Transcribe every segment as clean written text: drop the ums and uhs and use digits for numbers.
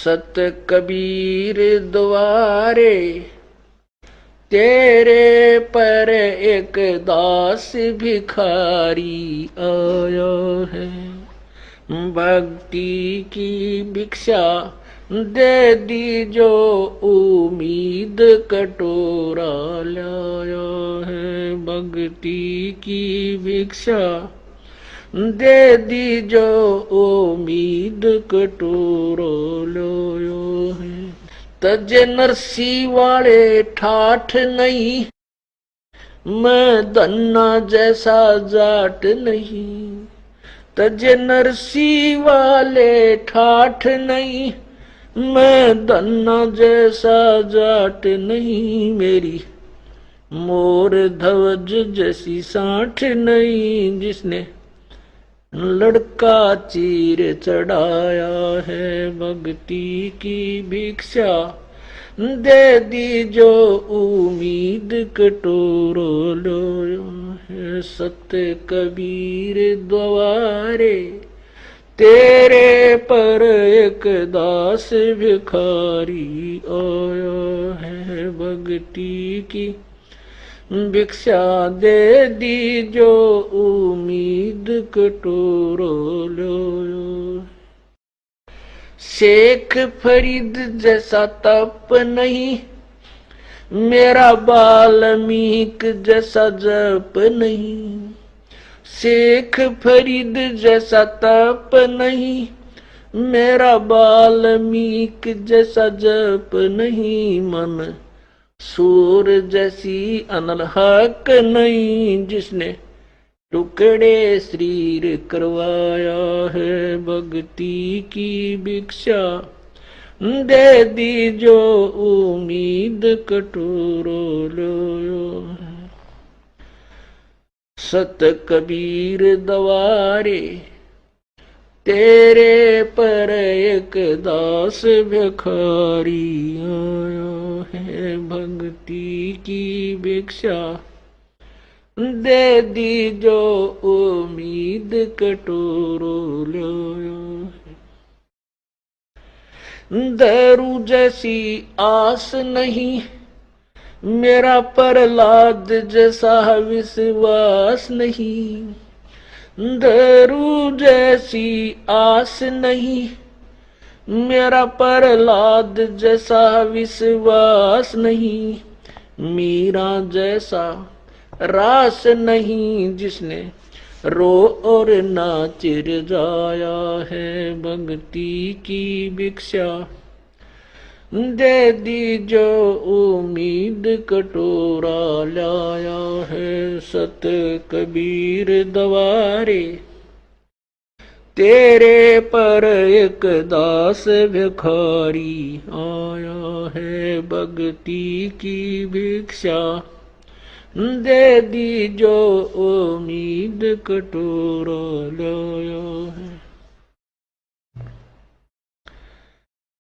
सत कबीर द्वारे तेरे पर एक दास भिखारी आया है। भक्ति की भिक्षा दे दी जो उम्मीद कटोरा लाया है। भक्ति की भिक्षा दे दी जो उम्मीद कटोरा लाया है। तजे नरसी वाले ठाठ नहीं, मैं धन्ना जैसा जाट नहीं। तजे नरसी वाले ठाठ नहीं, मैं धन्ना जैसा जाट नहीं। मेरी मोर ध्वज जैसी साठ नहीं, जिसने लड़का चीर चढ़ाया है। भक्ति की भिक्षा दे दी जो उम्मीद कटोरो लोयो है। सत्य कबीर द्वारे तेरे पर एक दास भिखारी आया है। भक्ति की भिक्षा दे दी जो उम्मीद कटोरो लो। शेख फरीद जैसा तप नहीं, मेरा वाल्मीकि जैसा जप नहीं। शेख फरीद जैसा तप नहीं, मेरा वाल्मीकि जैसा जप नहीं। मन सूर जैसी अनलहक नहीं, जिसने टुकड़े शरीर करवाया है। भक्ति की भिक्षा दे दी जो उम्मीद कटोरो लो। सत कबीर द्वारे तेरे पर एक दास भिखारी आया है। भक्ति की भिक्षा दे दी जो उम्मीद कटोरो लो। दारू जैसी आस नहीं, मेरा प्रहलाद जैसा विश्वास नहीं। दारू जैसी आस नहीं, मेरा प्रहलाद जैसा विश्वास नहीं। मीरा जैसा रास नहीं, जिसने रो और नाच जाया है। भक्ति की भिक्षा दे दी जो उम्मीद कटोरा लाया है। सत कबीर द्वारे तेरे पर एक दास भिखारी आया है। भक्ति की भिक्षा दे दी जो उम्मीद कटोरा लाया है।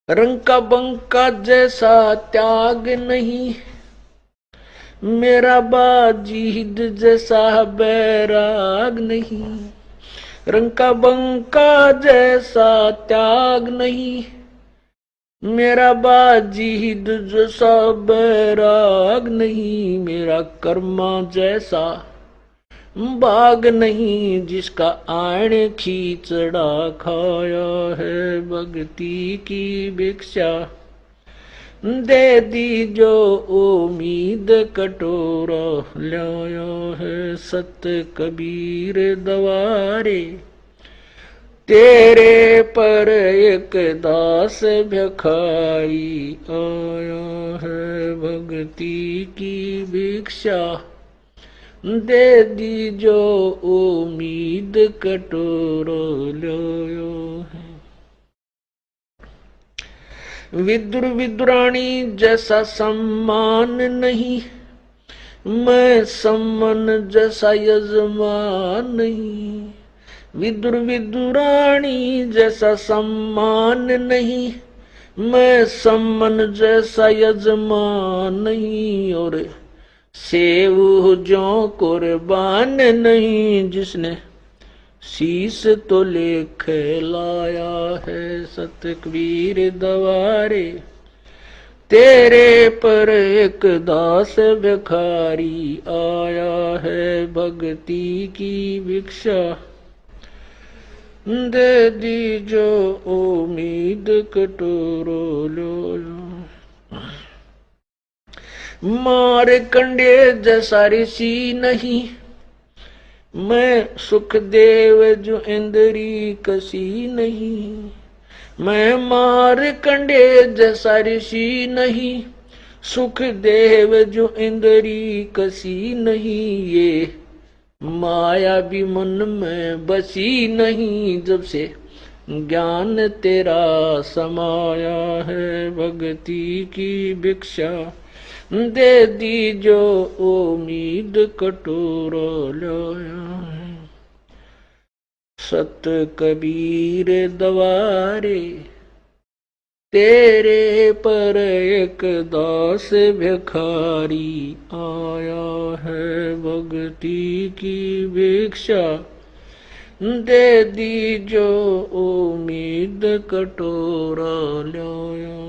रंग का बंका जैसा त्याग नहीं, मेरा बाजीद जैसा बैराग नहीं। रंग का बंका जैसा त्याग नहीं, मेरा बाजीद जैसा बैराग नहीं। मेरा कर्मा जैसा बाग नहीं, जिसका आण खींचड़ा खाया है। भक्ति की भिक्षा दे दी जो उम्मीद कटोरा लाया है। सत कबीर द्वारे तेरे पर एक दास भिखारी आया है। भक्ति की भिक्षा दे दी जो उम्मीद कटोरो लो है। विदुर विदुरानी जैसा सम्मान नहीं, मैं सम्मान जैसा यजमान नहीं। विदुर विदुरानी जैसा सम्मान नहीं, मैं सम्मान जैसा यजमान नहीं। और सेव जो कुर्बान नहीं, जिसने शीस तो लेख लाया है सत कबीर दवारे। तेरे पर एक दास भिखारी आया है भक्ति की भिक्षा। दे दी जो उम्मीद कटोरो लो। मार कंडे जैसा ऋषि नहीं, मैं सुखदेव जो इंद्री कसी नहीं। मैं मार कंडे जैसा ऋषि नहीं, सुखदेव जो इंद्री कसी नहीं। ये माया भी मन में बसी नहीं, जब से ज्ञान तेरा समाया है भक्ति की भिक्षा। दे दी जो उम्मीद कटोरो लाया है सत कबीर दवारे। तेरे पर एक दास भिखारी आया है भक्ति की भिक्षा। दे दी जो उम्मीद कटोरा लाया।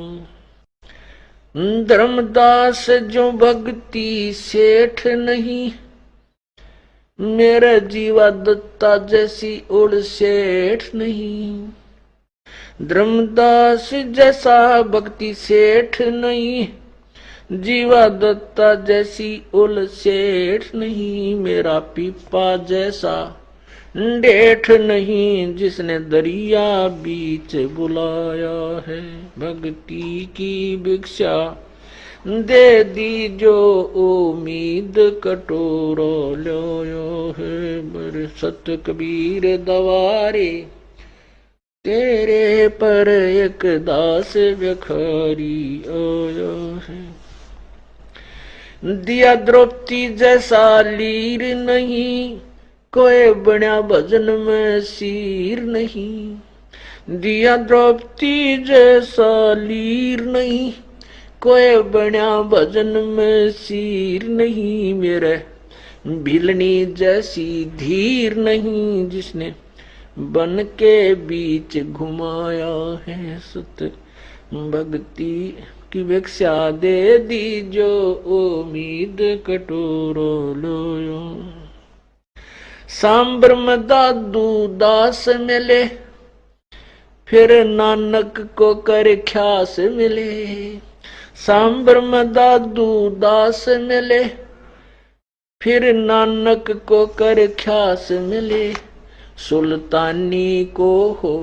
धर्मदास जो भक्ति सेठ नहीं, मेरा जीवा दत्ता जैसी उड़ सेठ नहीं। धर्मदास जैसा भक्ति सेठ नहीं, जीवा दत्ता जैसी उल सेठ नहीं। मेरा पीपा जैसा डेठ नहीं, जिसने दरिया बीच बुलाया है भक्ति की भिक्षा। दे दी जो उम्मीद कटोरो लाया है बर सत कबीर दवारे। तेरे पर एक दास भिखारी आया है। दिया द्रौपदी जैसा लीर नहीं, कोई बना भजन में सीर नहीं। दिया द्रौपदी जैसा लीर नहीं, कोई बना भजन में सीर नहीं। मेरे भिलनी जैसी धीर नहीं, जिसने बन के बीच घुमाया है सत भक्ति की भिक्षा। दे दी जो उम्मीद कटोरो लो। सांबर में दादू दास मिले, फिर नानक को कर ख्यास मिले। सांबर में दादू दास मिले, फिर नानक को कर ख्यास मिले। सुल्तानी को हो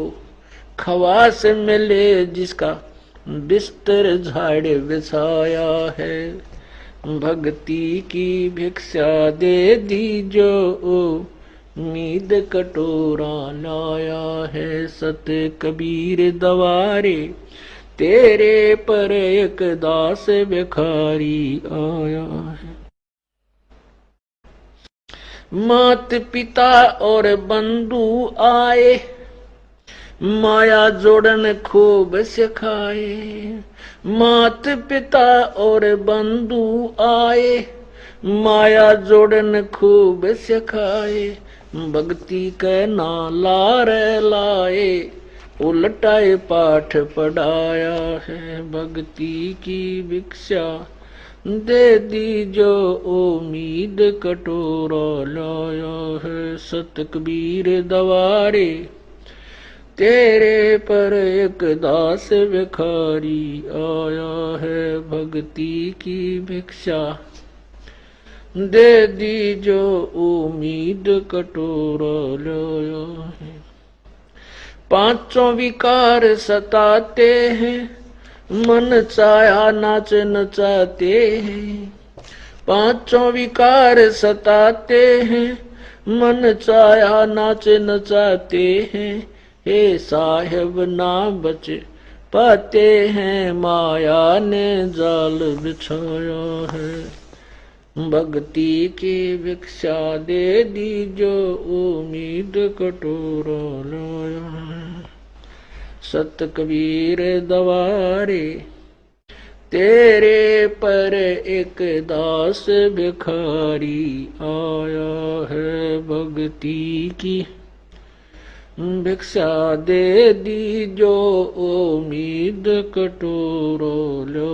खवास मिले, जिसका बिस्तर झाड़ बिछाया है भक्ति की भिक्षा। दे दी जो उम्मीद कटोरा लाया है सत कबीर दवारे। तेरे पर एक दास भिखारी आया है। मात पिता और बंधु आए, माया जोड़न खूब सिखाए। मात पिता और बंधु आए, माया जोड़न खूब सिखाए। भक्ति के नाला रे लाए, उलटाए पाठ पढ़ाया है भक्ति की भिक्षा। दे दी जो उम्मीद कटोरा लाया है सत कबीर दवारे। तेरे पर एक दास भिखारी आया है भक्ति की भिक्षा। दे दी जो उम्मीद कटोरा लाया है। पांचों विकार सताते हैं, मन चाया नाच नचाते हैं। पांचों विकार सताते हैं, मन चाया नाच नचाते हैं। हे साहिब ना बच पाते हैं, माया ने जाल बिछाया है भक्ति की भिक्षा। दे दी जो उम्मीद कटोरा लाया है सत कबीर दवारे। तेरे पर एक दास भिखारी आया है भक्ति की भिक्षा दे दी जो उम्मीद कटोरो लो।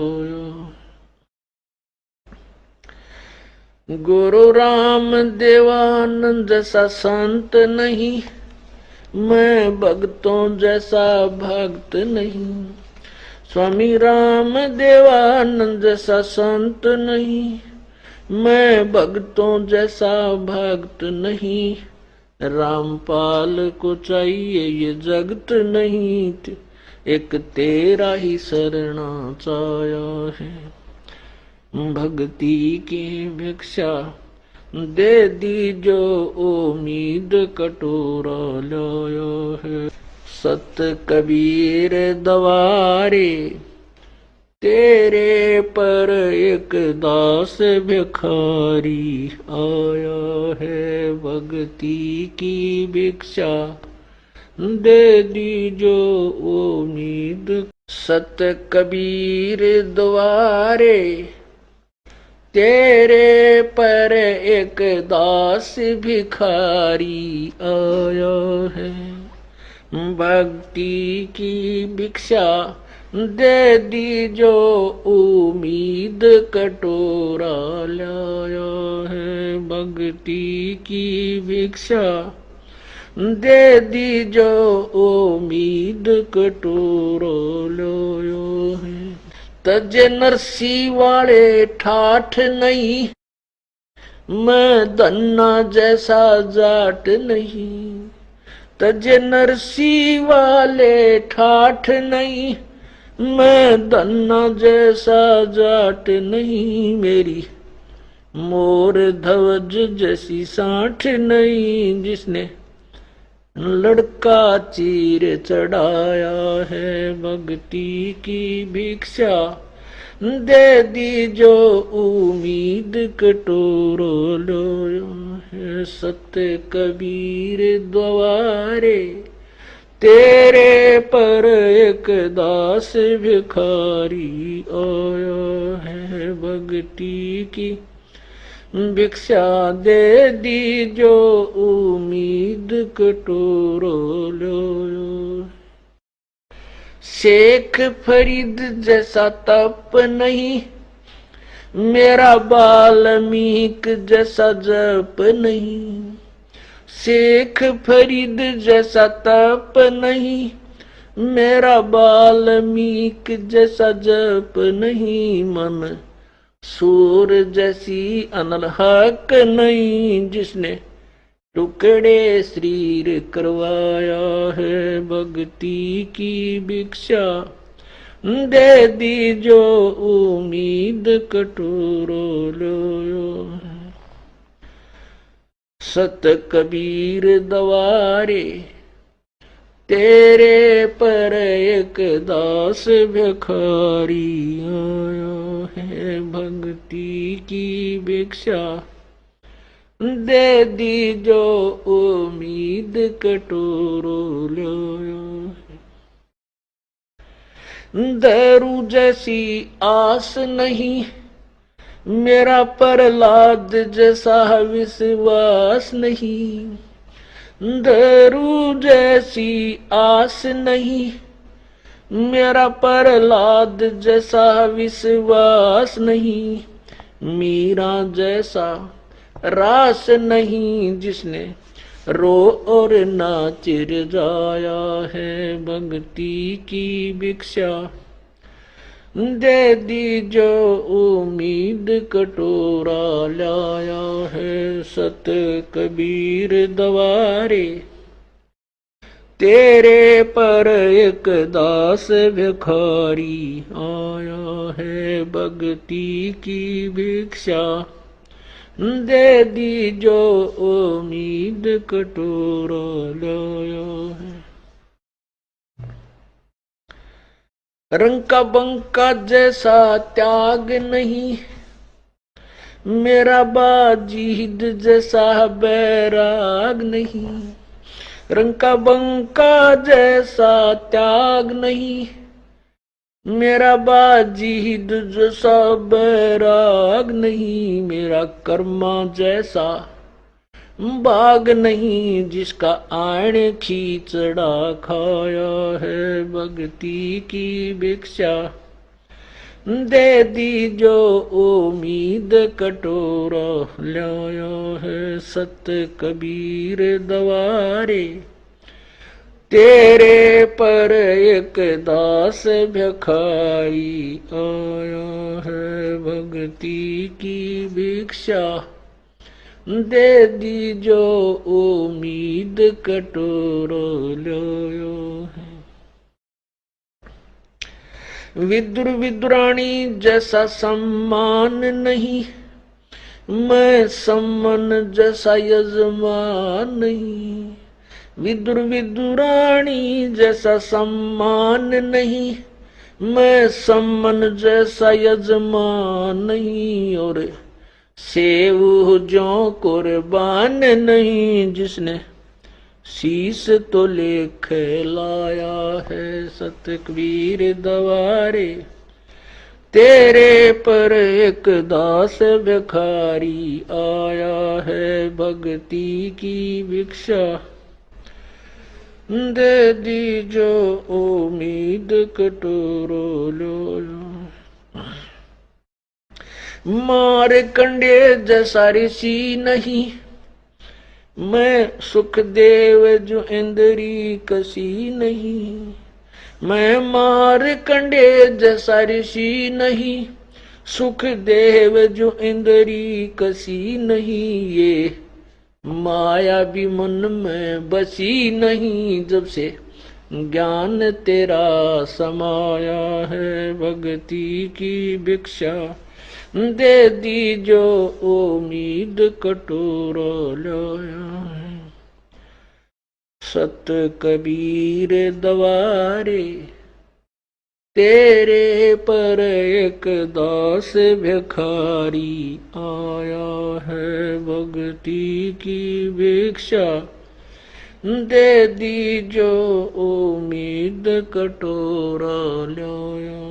गुरु राम देवानंद जैसा संत नहीं, मैं भक्तों जैसा भक्त नहीं। स्वामी राम देवानंद जैसा संत नहीं, मैं भक्तों जैसा भक्त नहीं। रामपाल को चाहिए ये जगत नहीं, एक तेरा ही शरणा चाया है। भक्ति की भिक्षा दे दी जो उम्मीद कटोरा लाया है। सत कबीर दवारे तेरे पर एक दास भिखारी आया है। भक्ति की भिक्षा दे दी जो उम्मीद। सत कबीर द्वारे तेरे पर एक दास भिखारी आया है। भक्ति की भिक्षा दे दी जो उम्मीद कटोरा लाया है। भक्ति की भिक्षा दे दी जो उम्मीद कटोरा लाया है। तज नरसी वाले ठाठ नहीं, मैं धन्ना जैसा जाट नहीं। तज नरसी वाले ठाठ नहीं, मैं धन्ना जैसा जाट नहीं। मेरी मोर ध्वज जैसी साठ नहीं, जिसने लड़का चीर चढ़ाया है। भक्ति की भिक्षा दे दी जो उम्मीद कटोरो लो है। सत्य कबीर द्वारे तेरे पर एक दास भिखारी आया है। भक्ति की भिक्षा दे दी जो उम्मीद कटोरो लो। शेख फरीद जैसा तप नहीं, मेरा वाल्मीकि जैसा जप नहीं। शेख फरीद जैसा तप नहीं, मेरा वाल्मीकि जैसा जप नहीं। मन सूर जैसी अनलहक नहीं, जिसने टुकड़े शरीर करवाया है। भक्ति की भिक्षा दे दी जो उम्मीद कटोरो लो। सत कबीर द्वारे तेरे पर एक दास भिखारी आया है। भक्ति की भिक्षा दे दी जो उम्मीद कटोरो लो। दारू जैसी आस नहीं, मेरा प्रहलाद जैसा विश्वास नहीं। दारू जैसी आस नहीं, मेरा प्रहलाद जैसा विश्वास नहीं। मीरा जैसा रास नहीं, जिसने रो और नाच जाया है। भक्ति की भिक्षा दे दी जो उम्मीद कटोरा लाया है। सत कबीर द्वारे तेरे पर एक दास भिखारी आया है। भक्ति की भिक्षा दे दी जो उम्मीद कटोरा लाया है। रंग का बंका जैसा त्याग नहीं, मेरा बाजीद जैसा बैराग नहीं। रंग का बंका जैसा त्याग नहीं, मेरा बाजीद जैसा बैराग नहीं। मेरा कर्मा जैसा बाग नहीं जिसका आण खींचड़ा खाया है। भक्ति की भिक्षा दे दी जो उम्मीद कटोरा लाया है। सत कबीर दवारे तेरे पर एक दास भिखारी आया है। भक्ति की भिक्षा दे दी जो उम्मीद कटोरा लाया है। विदुर विदुरानी जैसा सम्मान नहीं, मैं सम्मन जैसा यजमान नहीं। विदुर विदुरानी जैसा सम्मान नहीं, मैं सम्मन जैसा यजमान नहीं। और सेव जो कुर्बान नहीं, जिसने शीश तो लेख लाया है। सत कबीर दवारे तेरे पर एक दास भिखारी आया है। भक्ति की भिक्षा दे दी जो उम्मीद कटोरो लो। मार कंडे जैसा ऋषि नहीं, मैं सुखदेव जो इंद्री कसी नहीं। मैं मार कंडे जैसा ऋषि नहीं, सुखदेव जो इंद्री कसी नहीं। ये माया भी मन में बसी नहीं, जब से ज्ञान तेरा समाया है। भक्ति की भिक्षा दे दी जो उम्मीद कटोरा लाया है। सत कबीर दवारे तेरे पर एक दास भिखारी आया है। भक्ति की भिक्षा दे दी जो उम्मीद कटोरा लाया।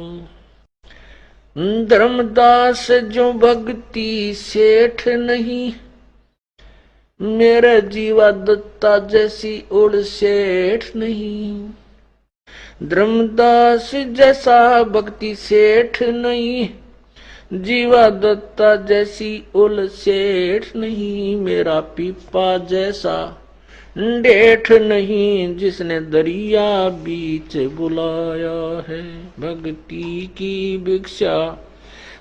धर्मदास जो भक्ति सेठ नहीं, मेरा जीवा दत्ता जैसी उड़ सेठ नहीं। धर्मदास जैसा भक्ति सेठ नहीं, जीवा दत्ता जैसी उल सेठ नहीं। मेरा पीपा जैसा डेठ नहीं, जिसने दरिया बीच बुलाया है। भक्ति की भिक्षा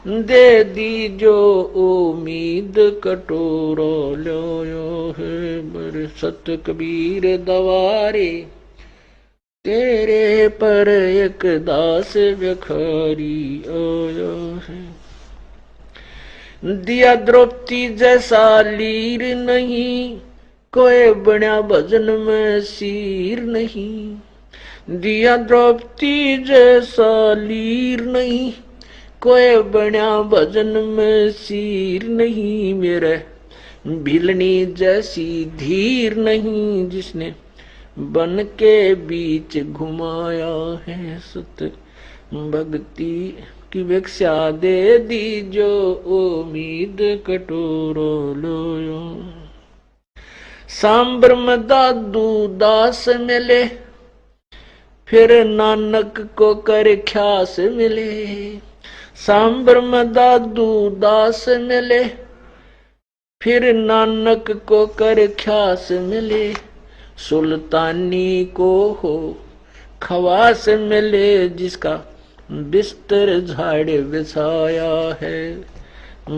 दे दी जो उम्मीद कटोरा लाया है। बर सत कबीर दवारे तेरे पर एक दास भिखारी आया है। दिया द्रौपदी जैसा लीर नहीं, कोई बना भजन में सीर नहीं। दिया द्रौपदी जैसा लीर नहीं, कोई बना भजन में सीर नहीं। मेरे भिलनी जैसी धीर नहीं, जिसने बन के बीच घुमाया है। सत भक्ति की भिक्षा दे दी जो उम्मीद कटोरा लाया। सांबर में दादू दास मिले, फिर नानक को कर ख्यास मिले। सांबर में दादू दास मिले, फिर नानक को कर ख्यास मिले। सुल्तानी को हो खवास मिले, जिसका बिस्तर झाड़ बिछाया है।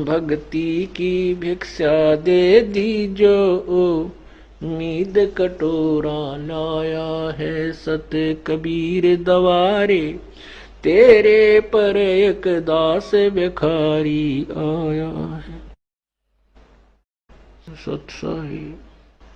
भक्ति की भिक्षा दे दी जो उम्मीद कटोरा लाया है। सत कबीर दवारे तेरे पर एक दास भिखारी आया है। सत साहिब।